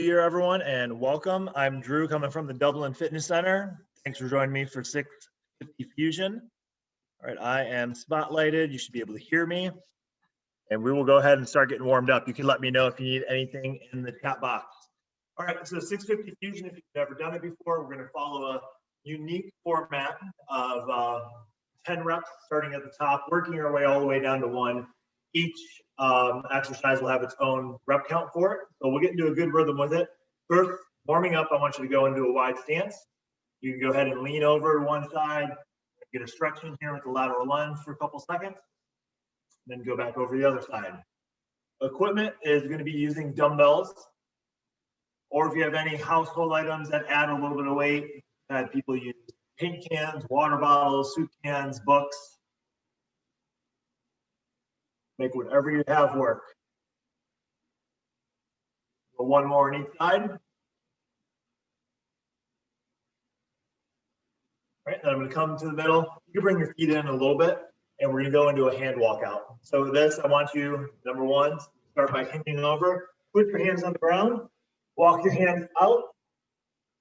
Here, everyone, and welcome. I'm Drew, coming from the Dublin Fitness Center. Thanks for joining me for 650 Fusion. All right, I am spotlighted. You should be able to hear me, and we will go ahead and start getting warmed up. You can let me know if you need anything in the chat box. All right, so 650 Fusion, if you've never done it before, we're going to follow a unique format of 10 reps starting at the top, working our way all the way down to 1. Each exercise will have its own rep count for it. So we'll get into a good rhythm with it. First, warming up, I want you to go into a wide stance. You can go ahead and lean over to one side, get a stretch in here with the lateral lunge for a couple seconds, then go back over the other side. Equipment is going to be using dumbbells, or if you have any household items that add a little bit of weight, that people use paint cans, water bottles, soup cans, books. Make whatever you have work. So one more on each side. All right, then I'm going to come to the middle. You can bring your feet in a little bit, and we're going to go into a hand walkout. So with this, I want you, number one, start by hinging over. Put your hands on the ground. Walk your hands out.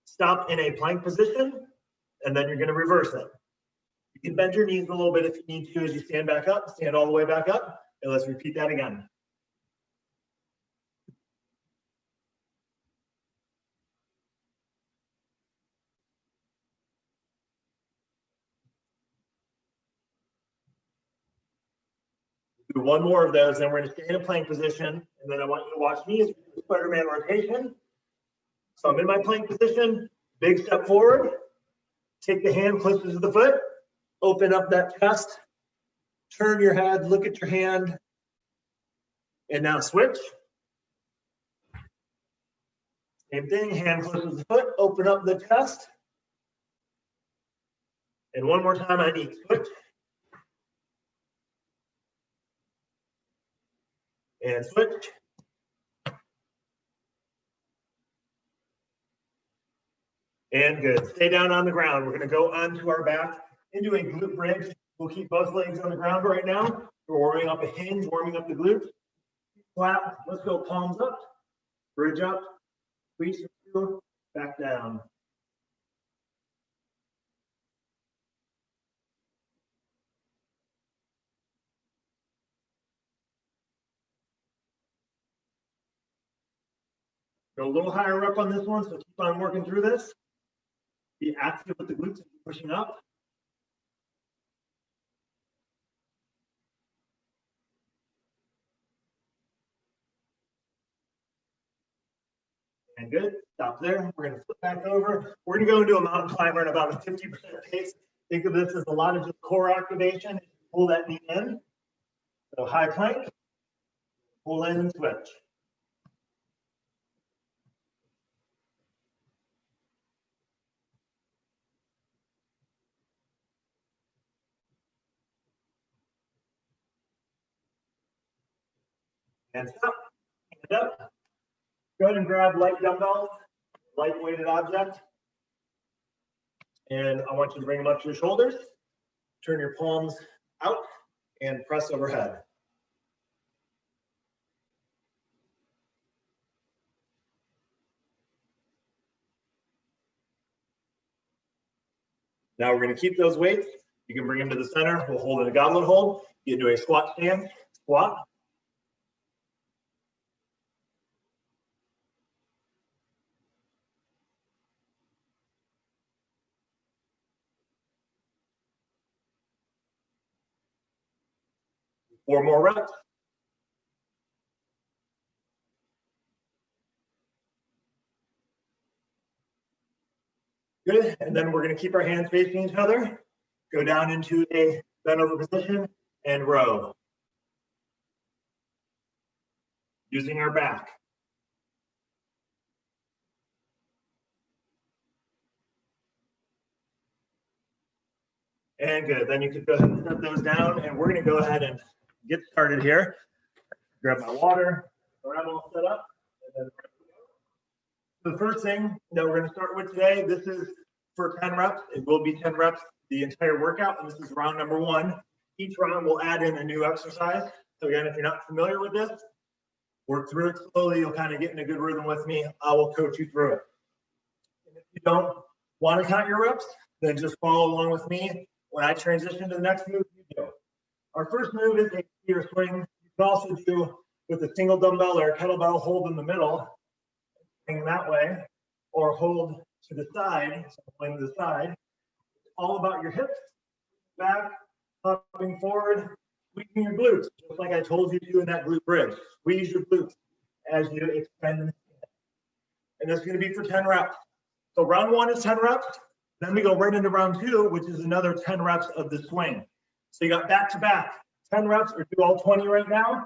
Stop in a plank position, and then you're going to reverse it. You can bend your knees a little bit if you need to as you stand back up. Stand all the way back up. And let's repeat that again. Do one more of those, then we're going to stay in a plank position, and then I want you to watch me as we do Spider-Man rotation. So I'm in my plank position, big step forward, take the hand closer to the foot, open up that chest, turn your head, look at your hand, and now switch. Same thing, hand closer to the foot, open up the chest. And one more time on each switch. And switch. And good. Stay down on the ground. We're going to go onto our back into a glute bridge. We'll keep both legs on the ground right now. We're warming up a hinge, warming up the glutes. Flat. Let's go palms up. Bridge up. Squeeze through. Back down. Go a little higher up on this one, so keep on working through this. Be active with the glutes, pushing up. And good. Stop there. We're going to flip back over. We're going to go into a mountain climber at about a 50% pace. Think of this as a lot of just core activation. Pull that knee in. So high plank. Pull in and switch. And stop. Hand up. Go ahead and grab light dumbbells, light weighted object. And I want you to bring them up to your shoulders. Turn your palms out and press overhead. Now we're going to keep those weights. You can bring them to the center. We'll hold in a goblet hold. You do a squat stand, squat. Four more reps. Good, and then we're going to keep our hands facing each other. Go down into a bent over position and row. Using our back. And good, then you can go ahead and set those down, and we're going to go ahead and get started here. Grab my water, I'm all set up. And then the first thing that we're going to start with today, this is for 10 reps. It will be 10 reps the entire workout, and this is round number 1. Each round will add in a new exercise. So again, if you're not familiar with this, Work through it slowly. You'll kind of get in a good rhythm with me. I will coach you through it. And if you don't want to count your reps, then just follow along with me. When I transition to the next move, you do. Our first move is a skier swing. You can also do with a single dumbbell or a kettlebell, hold in the middle, swing that way, or hold to the side, so swing to the side. It's all about your hips, back, hopping forward, squeezing your glutes, just like I told you to do in that glute bridge. Squeeze your glutes as you extend. And that's going to be for 10 reps. So round one is 10 reps. Then we go right into round two, which is another 10 reps of the swing. So you got back to back, 10 reps, or do all 20 right now.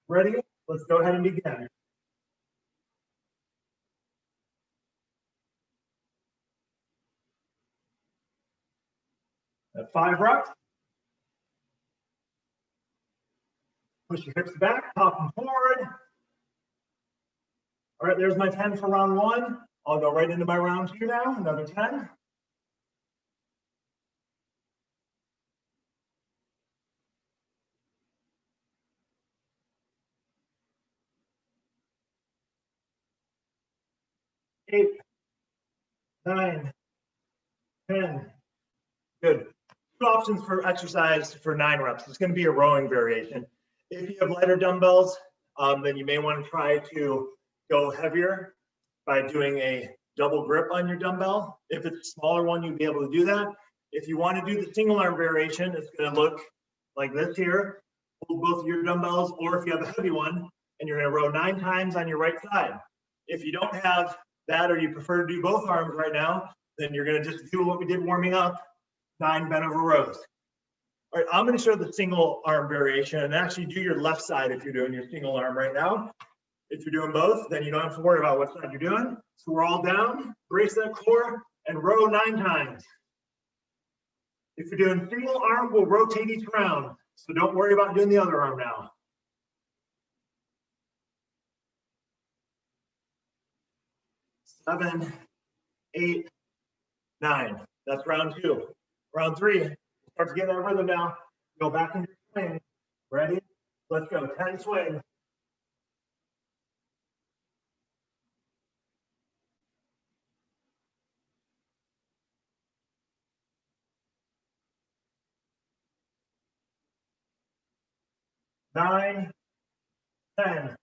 Ready? Let's go ahead and begin. At 5 reps. Push your hips back, pop them forward. All right, there's my 10 for round one. I'll go right into my round two now, another 10. Eight, 9, 10. Good. Two options for exercise for 9 reps. It's going to be a rowing variation. If you have lighter dumbbells, then you may want to try to go heavier by doing a double grip on your dumbbell. If it's a smaller one, you'll be able to do that. If you want to do the single arm variation, it's going to look like this here. Hold both of your dumbbells, or if you have a heavy one, and you're going to row 9 times on your right side. If you don't have that, or you prefer to do both arms right now, then you're going to just do what we did warming up, 9 bent over rows. All right, I'm going to show the single arm variation, and actually do your left side if you're doing your single arm right now. If you're doing both, then you don't have to worry about what side you're doing. So we're all down, brace that core, and row 9 times. If you're doing single arm, we'll rotate each round. So don't worry about doing the other arm now. 7, 8, 9. That's round 2. Round 3, start to get that rhythm now. Go back into your swing. Ready? Let's go. 10 swings. 9, 10.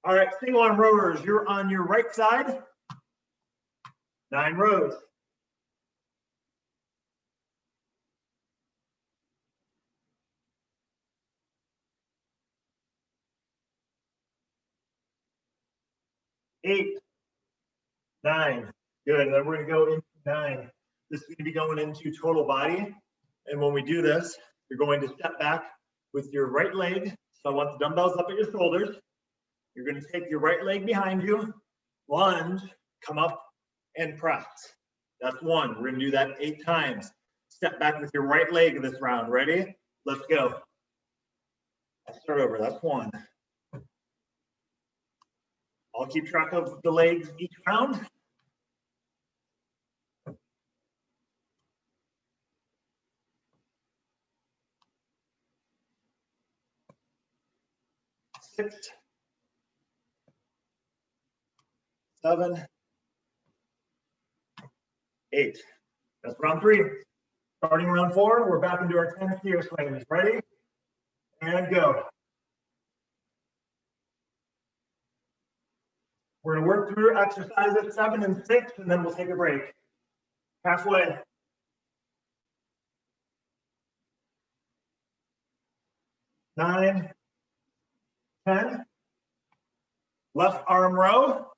All right, single arm rowers, you're on your right side. 9 rows. 8, 9. Good. And then we're going to go into 9. This is going to be going into total body. And when we do this, you're going to step back with your right leg. So I want the dumbbells up at your shoulders. You're going to take your right leg behind you, lunge, come up, and press. That's 1. We're going to do that 8 times. Step back with your right leg this round. Ready? Let's go. I'll start over. That's 1. I'll keep track of the legs each round. 6, 7, 8. That's round 3. Starting round 4, we're back into our 10 skier swings. Ready? And go. We're going to work through exercise at 7 and 6, and then we'll take a break. Halfway. 9, 10. Left arm row.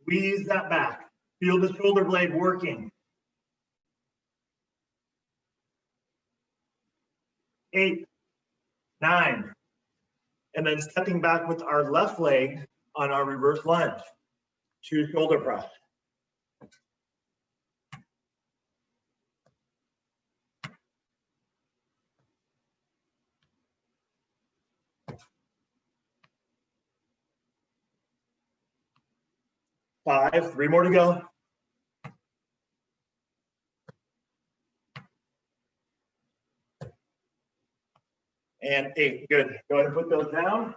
Squeeze that back. Feel the shoulder blade working. 8, 9. And then stepping back with our left leg on our reverse lunge to shoulder press. 5, 3 more to go. and 8. Good. Go ahead and put those down.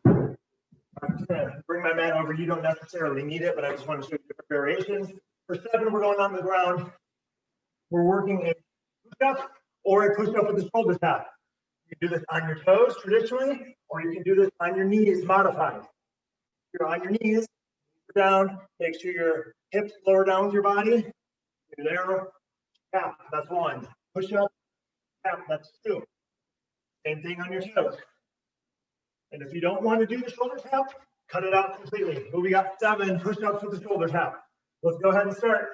I'm just going to bring my mat over. You don't necessarily need it, but I just want to show you different variations. For 7, we're going on the ground. We're working a push-up or a push-up with the shoulder tap. You can do this on your toes traditionally, or you can do this on your knees modified. If you're on your knees, down, make sure your hips lower down with your body. You're there. Tap, that's 1. Push-up, tap, that's 2. Same thing on your toes. And if you don't want to do the shoulder tap, cut it out completely. But we got 7 push-ups with the shoulder tap. Let's go ahead and start.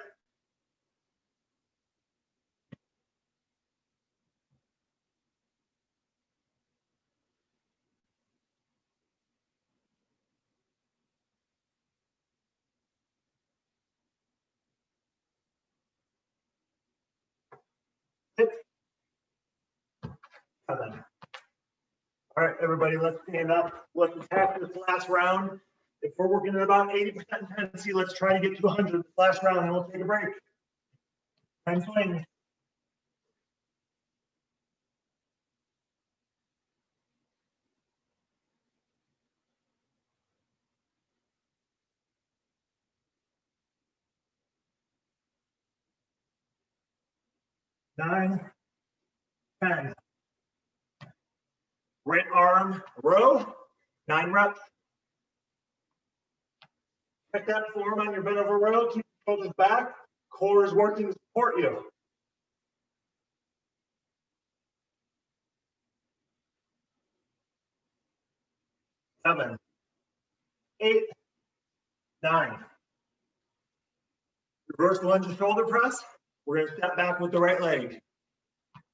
Six, 7. All right, everybody, let's stand up. Let's attack this last round. If we're working at about 80% intensity, let's try to get to 100 this last round, and we'll take a break. 10 swings. 9, 10. Right arm row, 9 reps. Check that form on your bent over row. Keep the shoulders back. Core is working to support you. 7, 8, 9. Reverse lunge and shoulder press. We're going to step back with the right leg.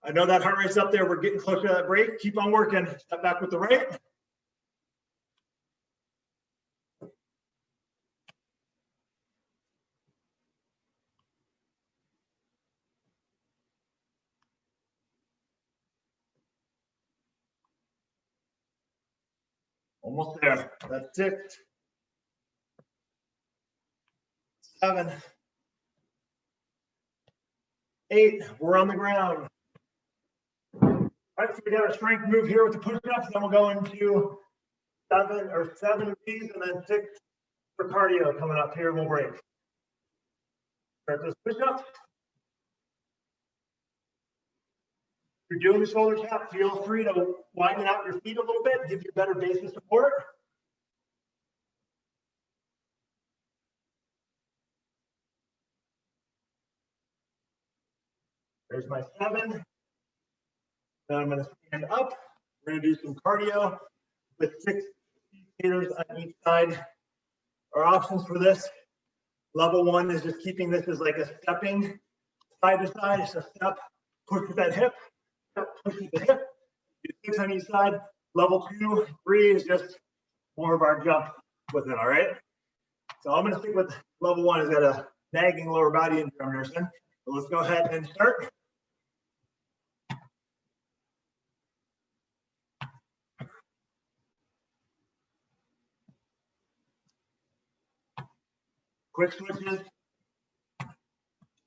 I know that heart rate's up there. We're getting closer to that break. Keep on working. Step back with the right. Almost there. That's 6, 7, 8. We're on the ground. All right, so we got our strength move here with the push-ups. Then we'll go into 7 of these, and then 6 for cardio coming up here. We'll break. Start those push-ups. If you're doing the shoulder tap, feel free to widen out your feet a little bit, give you better base of support. There's my 7. Now I'm going to stand up. We're going to do some cardio with 6 meters on each side. Our options for this, level 1 is just keeping this as like a stepping side to side. It's a step, push with that hip, step, push with the hip. Do 6 on each side. Level 2, 3 is just more of our jump with it, all right? So I'm going to stick with level 1. It's got a nagging lower body injury I'm nursing. So let's go ahead and start. Quick switches,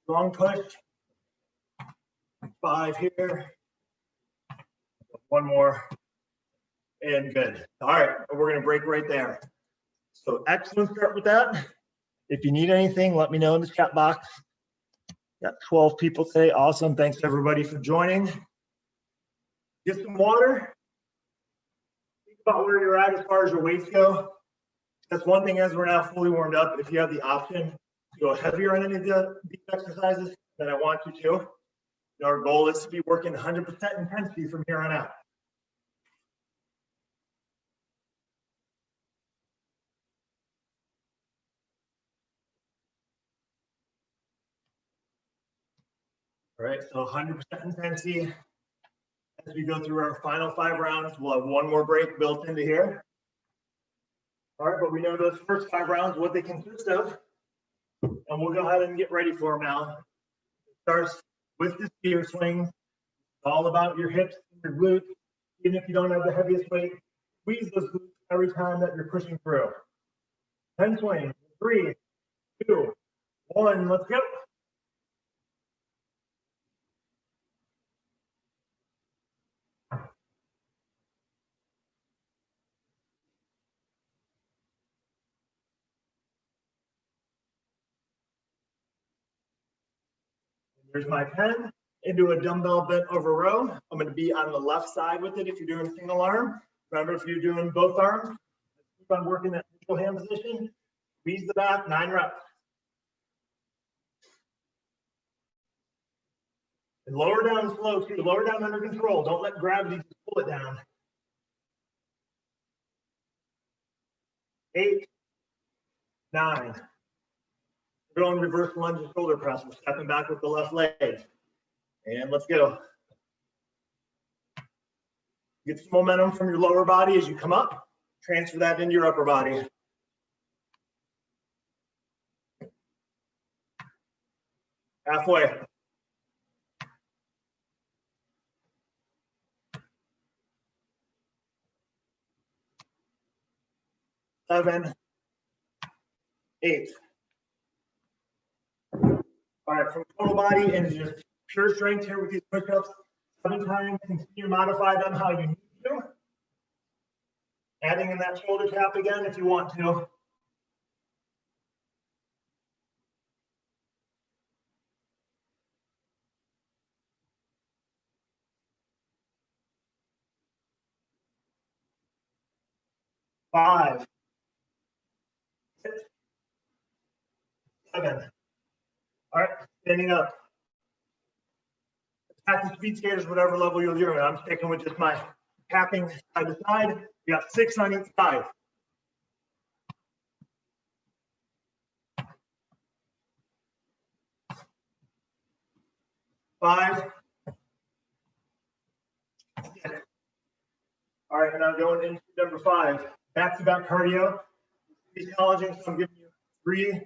strong push, 5 here, 1 more, and good. All right, we're gonna break right there. So excellent start with that. If you need anything, let me know in the chat box. Got 12 people today, awesome. Thanks everybody for joining. Get some water. Think about where you're at as far as your weights go. That's one thing as we're now fully warmed up. If you have the option to go heavier on any of these exercises, then I want you to. Our goal is to be working 100% intensity from here on out. All right, so 100% intensity. As we go through our final 5 rounds, we'll have 1 more break built into here. All right, but we know those first 5 rounds, what they consist of. And we'll go ahead and get ready for them now. It starts with the spear swing. It's all about your hips and your glutes. Even if you don't have the heaviest weight, squeeze those glutes every time that you're pushing through. 10 swings. 3, 2, 1, let's go. Here's my pen. Into a dumbbell bent over row. I'm going to be on the left side with it if you're doing single arm. Remember, if you're doing both arms, keep on working that neutral hand position. Squeeze the back, 9 reps. And lower down slow too. Lower down under control. Don't let gravity just pull it down. 8, 9. We're going reverse lunge and shoulder press. We're stepping back with the left leg. And let's go. Get some momentum from your lower body as you come up. Transfer that into your upper body. Halfway. Seven, 8. All right, from total body and just pure strength here with these push-ups. 7 times, continue to modify them how you need to. Adding in that shoulder tap again if you want to. Five, 6, 7. All right, standing up. Attack the speed skaters, whatever level you're doing. I'm sticking with just my tapping side to side. You got 6 on each side. 5, 6. All right, and I'm going into number 5. Back-to-back cardio. It's challenging, so I'm giving you 3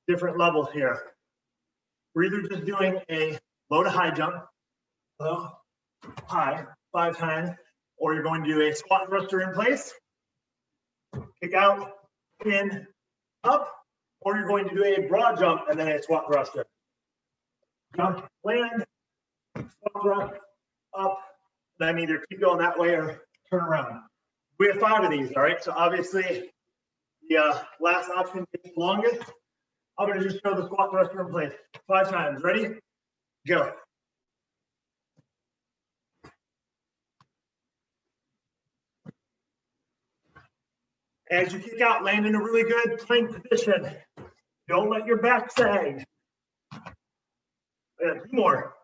different levels here. We're either just doing a low to high jump, low, high, 5 times, or you're going to do a squat thruster in place, kick out, in, up, or you're going to do a broad jump and then a squat thruster. Jump, land, squat thrust, up, then either keep going that way or turn around. We have 5 of these, all right? So obviously, the last option is the longest. I'm going to just show the squat thruster in place 5 times. Ready? Go. As you kick out, land in a really good plank position. Don't let your back sag. Yeah, 2 more.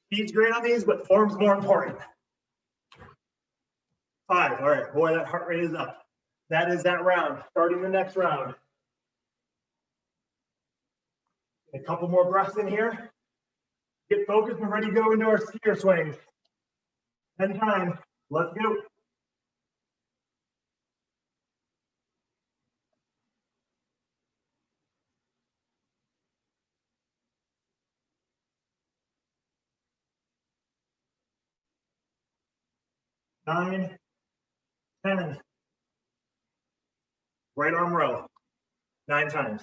Speed's great on these, but form's more important. 5. All right, boy, that heart rate is up. That is that round. Starting the next round. A couple more breaths in here. Get focused and ready to go into our skier swings. 10 times. Let's go. Nine, 10. Right arm row. 9 times.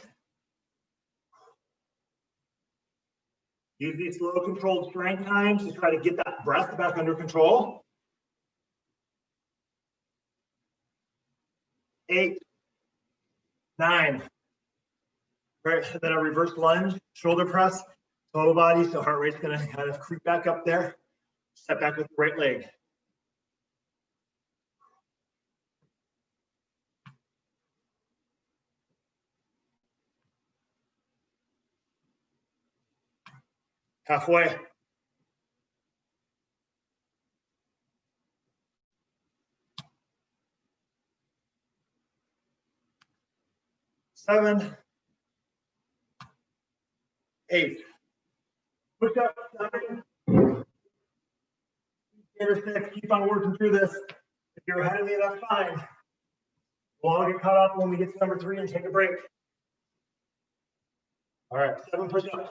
Use these slow controlled strength times to try to get that breath back under control. 8, 9. Right, and then a reverse lunge, shoulder press, total body, so heart rate's gonna kind of creep back up there. Step back with the right leg. Halfway. Seven, 8. Push up, 9. Keep on working through this. If you're ahead of me, that's fine. We'll all get caught up when we get to number 3 and take a break. All right, 7 push-ups.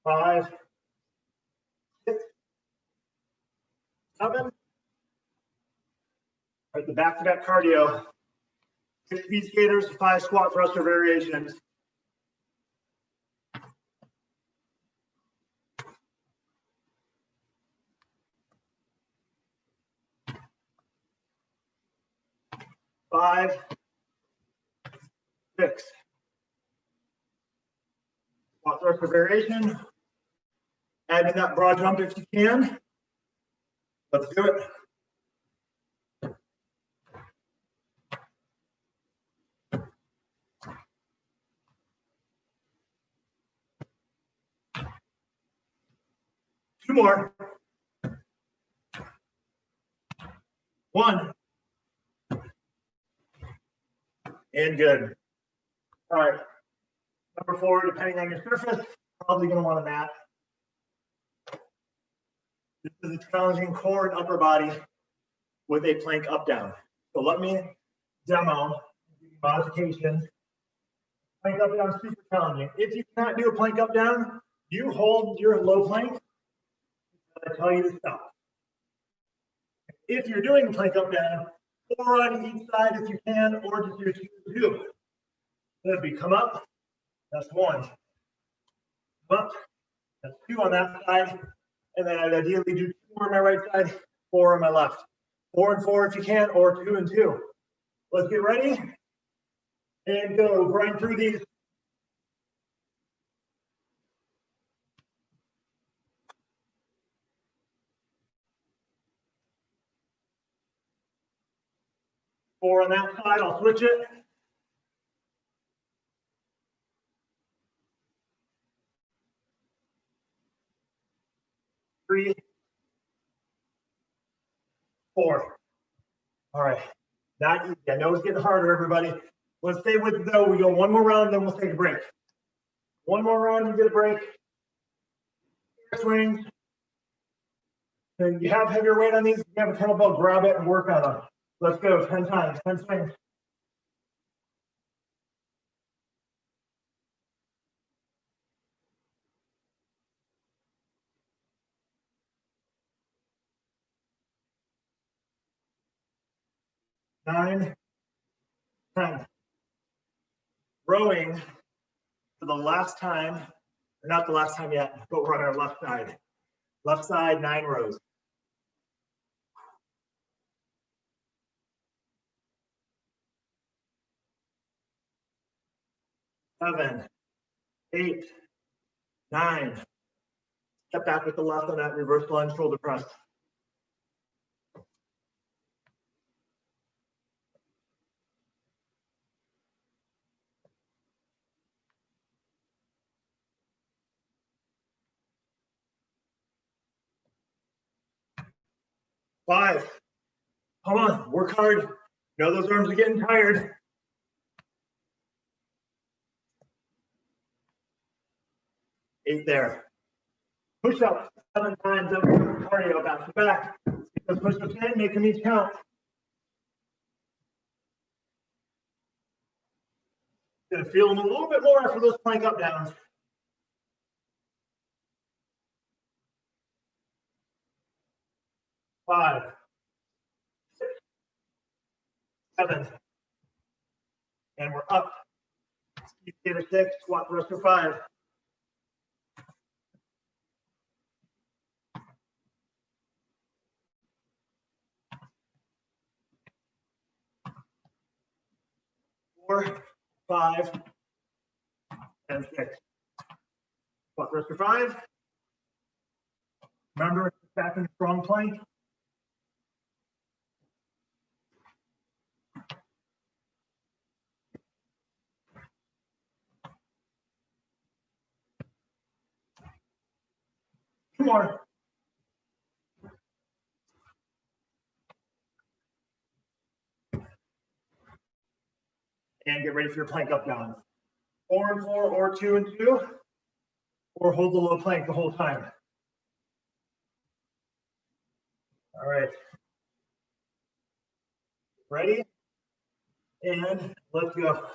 Five, 6, 7. All right, the back-to-back cardio. 6 speed skaters, 5 squat thruster variations. 5, 6. Squat thrust for variation. Add in that broad jump if you can. Let's do it. Two more. 1. And good. All right. Number 4, depending on your surface, probably going to want a mat. This is a challenging core and upper body with a plank up down. So let me demo modifications. Plank up down is super challenging. If you cannot do a plank up down, you hold your low plank. I tell you to stop. If you're doing plank up down, 4 on each side if you can, or just do 2. That'd be come up. That's 1. Come up. That's 2 on that side. And then I'd ideally do 2 on my right side, 4 on my left. 4 and 4 if you can, or 2 and 2. Let's get ready and go. Grind through these. Four on that side, I'll switch it. Three, 4. All right, not easy. I know it's getting harder, everybody. Let's stay with it though. We go one more round, then we'll take a break. One more round, you get a break. Swings. And you have heavier weight on these. If you have a kettlebell, grab it and work on them. Let's go 10 times, 10 swings. Nine, 10. Rowing for the last time, or not the last time yet, but we're on our left side. Left side, 9 rows. Seven, 8, 9. Step back with the left on that reverse lunge shoulder press. 5. Come on, work hard. Know those arms are getting tired. 8 there. Push up 7 times up cardio back to back. Because push ups in, make them each count. Gonna feel them a little bit more after those plank up downs. 5, 6, 7. And we're up. Speed skater 6, squat thruster 5. 4, 5, and 6. Squat thruster 5. Remember, back in strong plank. Two more. And get ready for your plank up down. 4 and 4, or 2 and 2, or hold the low plank the whole time. All right. Ready? And let's go.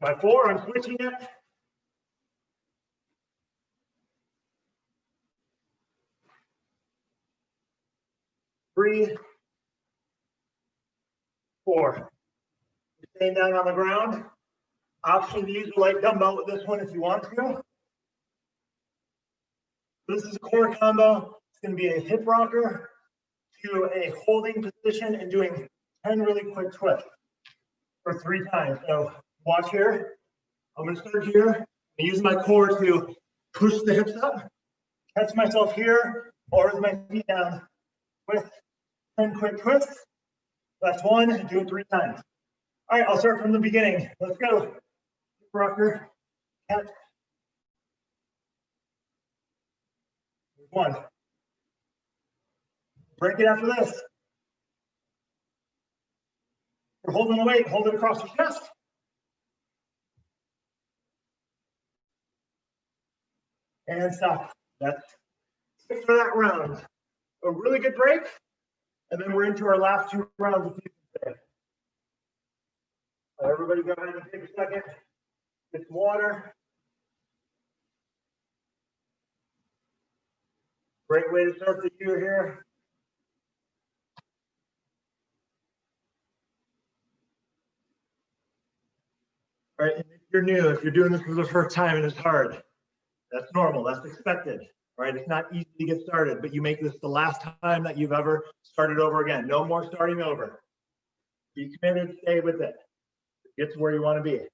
My 4, I'm switching it. Three, 4. Staying down on the ground. Option to use a light dumbbell with this one if you want to. This is a core combo. It's going to be a hip rocker to a holding position and doing 10 really quick twists for 3 times. So watch here. I'm going to start here and use my core to push the hips up, catch myself here, or with my feet down with 10 quick twists. That's 1. Do it 3 times. All right, I'll start from the beginning. Let's go. Hip rocker, catch. 1. Break it after this. You're holding the weight, hold it across your chest. And stop. That's it for that round. A really good break. And then we're into our last 2 rounds of fusion today. Everybody go ahead and take a second. Get some water. Great way to start the year here. All right, and if you're new, if you're doing this for the first time and it's hard, that's normal, that's expected, right? It's not easy to get started, but you make this the last time that you've ever started over again. No more starting over. Be committed, stay with it. Get to where you want to be.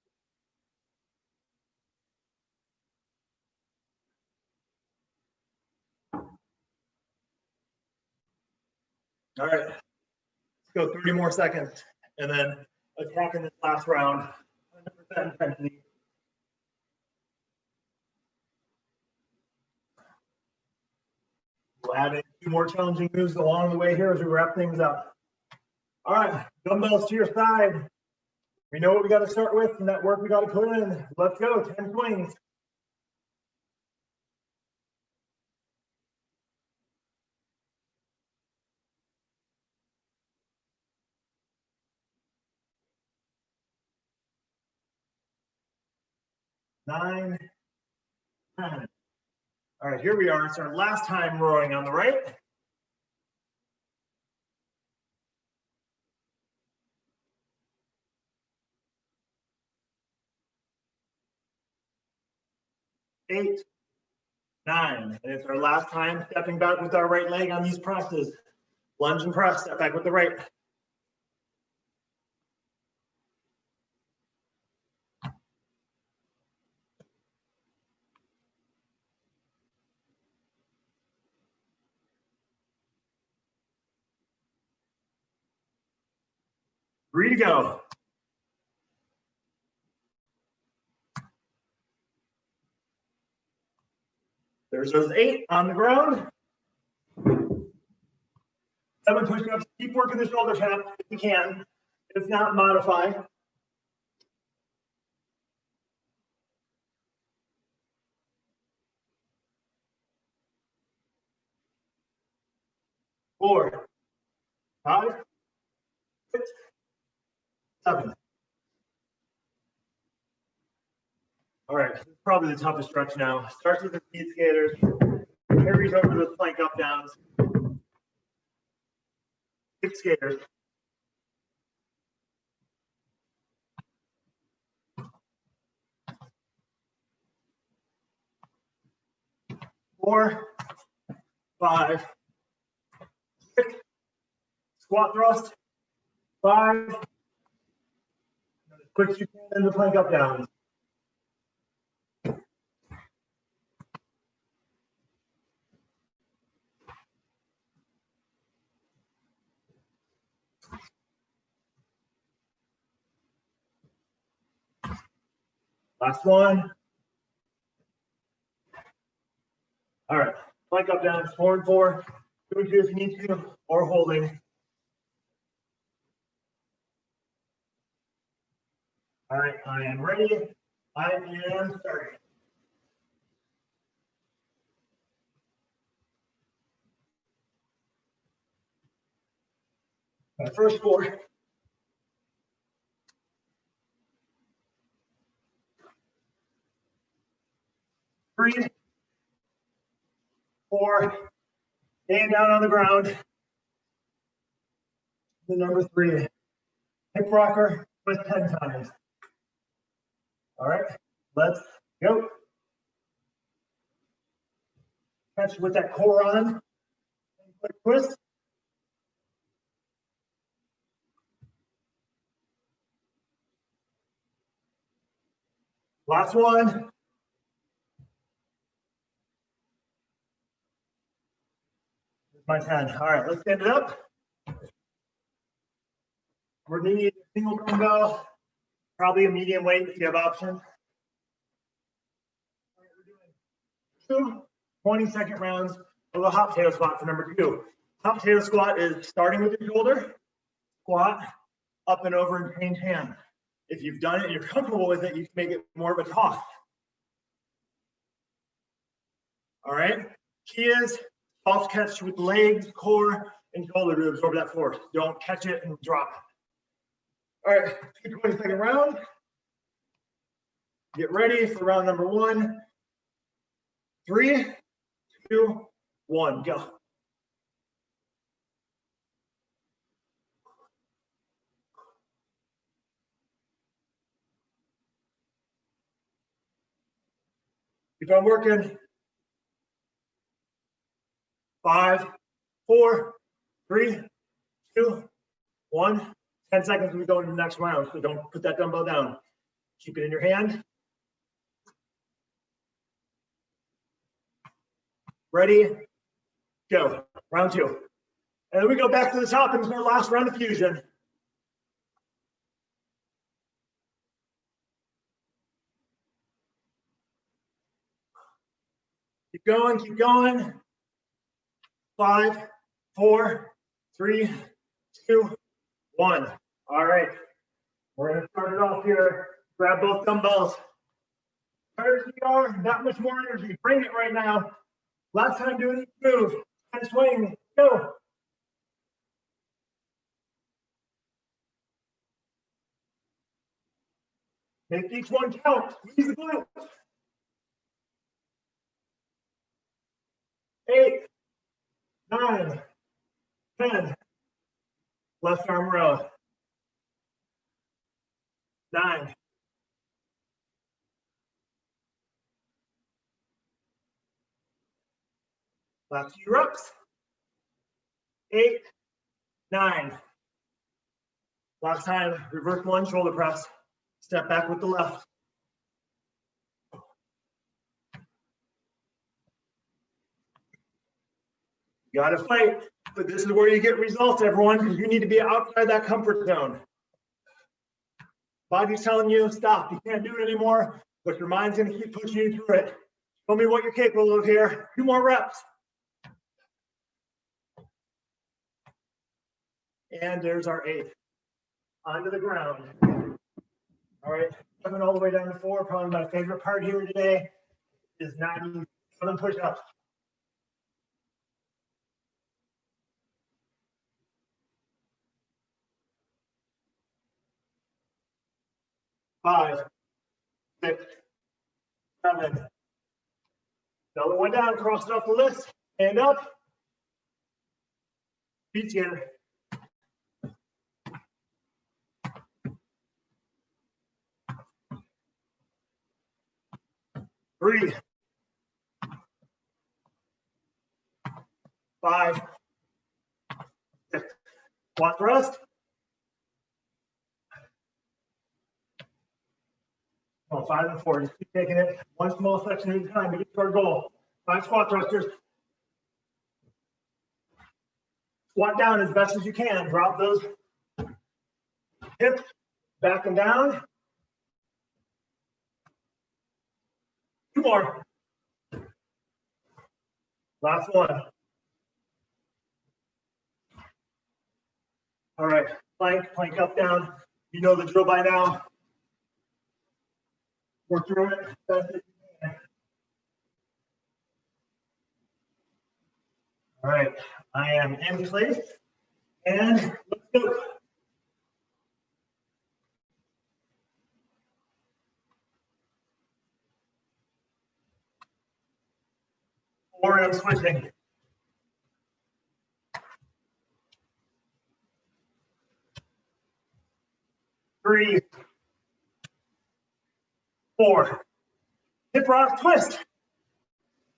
All right, let's go 30 more seconds and then attacking this last round, 100% intensity. We'll add in 2 more challenging moves along the way here as we wrap things up. All right, dumbbells to your side. We know what we got to start with and that work we got to put in. Let's go, 10 swings. Nine, 10. All right, here we are. It's our last time rowing on the right. Eight, 9. And it's our last time stepping back with our right leg on these presses. Lunge and press, step back with the right. Three to go. There's those 8 on the ground. 7 push-ups. Keep working the shoulder tap if you can. If not, modify. Four, 5, 6, 7. All right, this is probably the toughest stretch now. Starts with the speed skaters, carries over to the plank up downs. 6 skaters. 4, 5, 6. Squat thrust. 5. As quick as you can in the plank up downs. Last one. All right, plank up downs, 4 and 4. 2 and 2 if you need to, or holding. All right, I am ready. I am starting. My first 4. 3, 4, stand down on the ground. The number 3, hip rocker with 10 times. All right, let's go. Catch with that core on. Quick twist. Last one. My 10. All right, let's stand it up. We're going to need a single dumbbell, probably a medium weight if you have options. We're doing 2 20-second rounds of a hot potato squat for number 2. Hot potato squat is starting with your shoulder, squat, up and over and change hand. If you've done it and you're comfortable with it, you can make it more of a toss. All right, key is soft catch with legs, core, and shoulder to absorb that force. Don't catch it and drop it. All right, 2 20-second round. Get ready for round number 1. 3, 2, 1, go. Keep on working. 5, 4, 3, 2, 1. 10 seconds, we go into the next round, so don't put that dumbbell down. Keep it in your hand. Ready, go. Round 2. And then we go back to the top into our last round of fusion. Keep going, keep going. 5, 4, 3, 2, 1. All right, we're going to start it off here. Grab both dumbbells. Tired as we are, not much more energy. Bring it right now. Last time doing each move. And swing. Go. Make each one count. Squeeze the glutes. 8, 9, 10. Left arm row. 9. Last few reps. 8, 9. Last time, reverse lunge, shoulder press. Step back with the left. You gotta fight, but this is where you get results, everyone, because you need to be outside that comfort zone. Body's telling you, stop, you can't do it anymore, but your mind's gonna keep pushing you through it. Show me what you're capable of here. 2 more reps. And there's our 8. Onto the ground. All right, coming all the way down to 4. Probably my favorite part here today is 97 push-ups. 5, 6, 7. Another one down, cross it off the list. Stand up. Feet together. 3, 5, 6. Squat thrust. Oh, 5 and 4. Just keep taking it one small section at a time to get to our goal. 5 squat thrusters. Squat down as best as you can. Drop those hips back and down. 2 more. Last one. All right, plank up, down. You know the drill by now. Work through it best as you can. All right, I am in place, and let's go. Or I'm switching. 3, 4. Hip rock twist.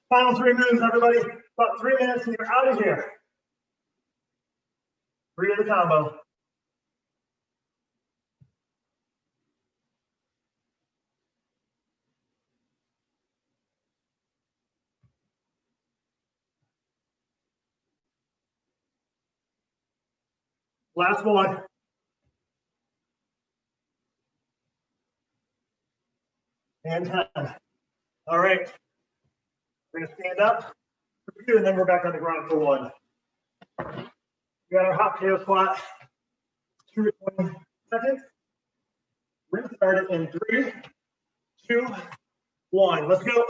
Final 3 moves, everybody. About 3 minutes and you're out of here. 3 of the combo. Last one. And 10. All right. We're going to stand up for 2, and then we're back on the ground for 1. We got our hot potato squat. 2 to 20 seconds. We're going to start it in 3, 2, 1. Let's go.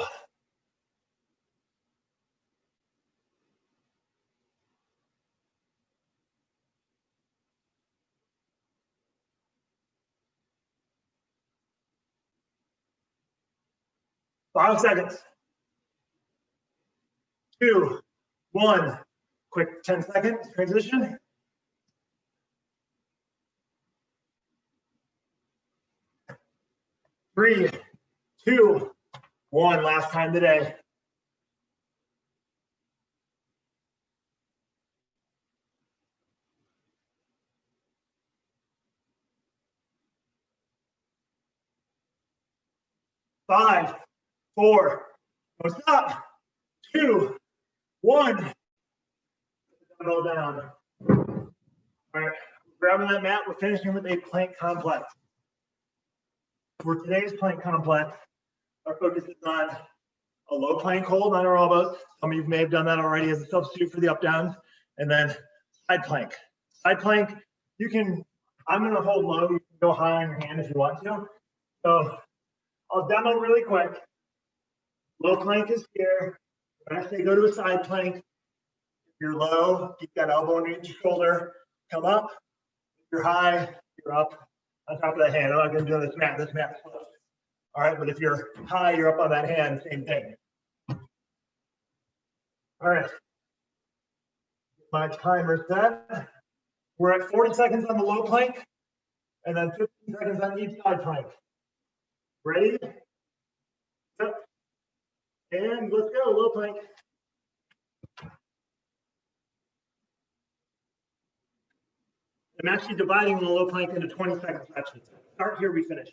Five seconds. 2, 1. Quick 10 seconds transition. 3, 2, 1. Last time today. Five, 4. No stop. 2, 1. Dumbbell down. All right, grabbing that mat. We're finishing with a plank complex. For today's plank complex, our focus is on a low plank hold on our elbows. Some of you may have done that already as a substitute for the up downs, and then side plank. Side plank, you can. I'm going to hold low. You can go high on your hand if you want to. So I'll demo really quick. Low plank is here. When I say go to a side plank, if you're low, keep that elbow underneath your shoulder, come up. If you're high, you're up on top of that hand. I'm not going to do this mat. This mat's close. All right, but if you're high, you're up on that hand, same thing. All right. My timer set. We're at 40 seconds on the low plank, and then 15 seconds on each side plank. Ready? Yep. And let's go, low plank. I'm actually dividing the low plank into 20-second sections. Start here, we finish.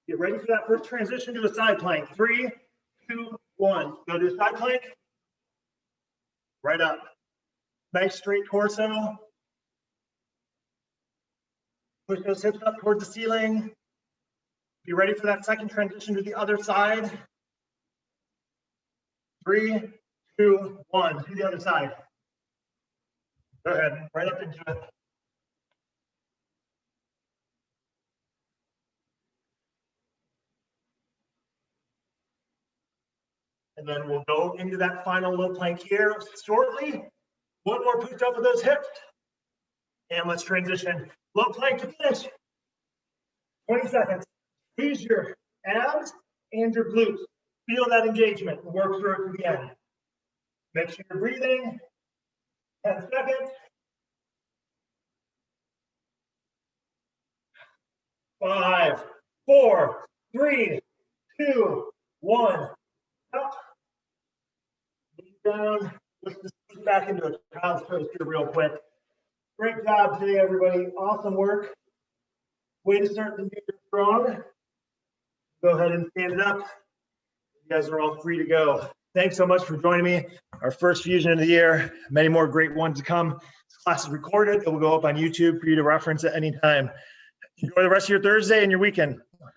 Get ready for that first transition to a side plank. 3, 2, 1. Go to a side plank. Right up. Nice straight torso. Push those hips up towards the ceiling. Be ready for that second transition to the other side. 3, 2, 1. To the other side. Go ahead. Right up into it. And then we'll go into that final low plank here shortly. One more push up with those hips. And let's transition. Low plank to finish. 20 seconds. Use your abs and your glutes. Feel that engagement. Work through it to the end. Make sure you're breathing. 10 seconds. 5, 4, 3, 2, 1. Up. Down. Let's just push back into a child's pose here real quick. Great job today, everybody. Awesome work. Way to start the year strong. Go ahead and stand it up. You guys are all free to go. Thanks so much for joining me. Our first fusion of the year. Many more great ones to come. This class is recorded. It will go up on YouTube for you to reference at any time. Enjoy the rest of your Thursday and your weekend.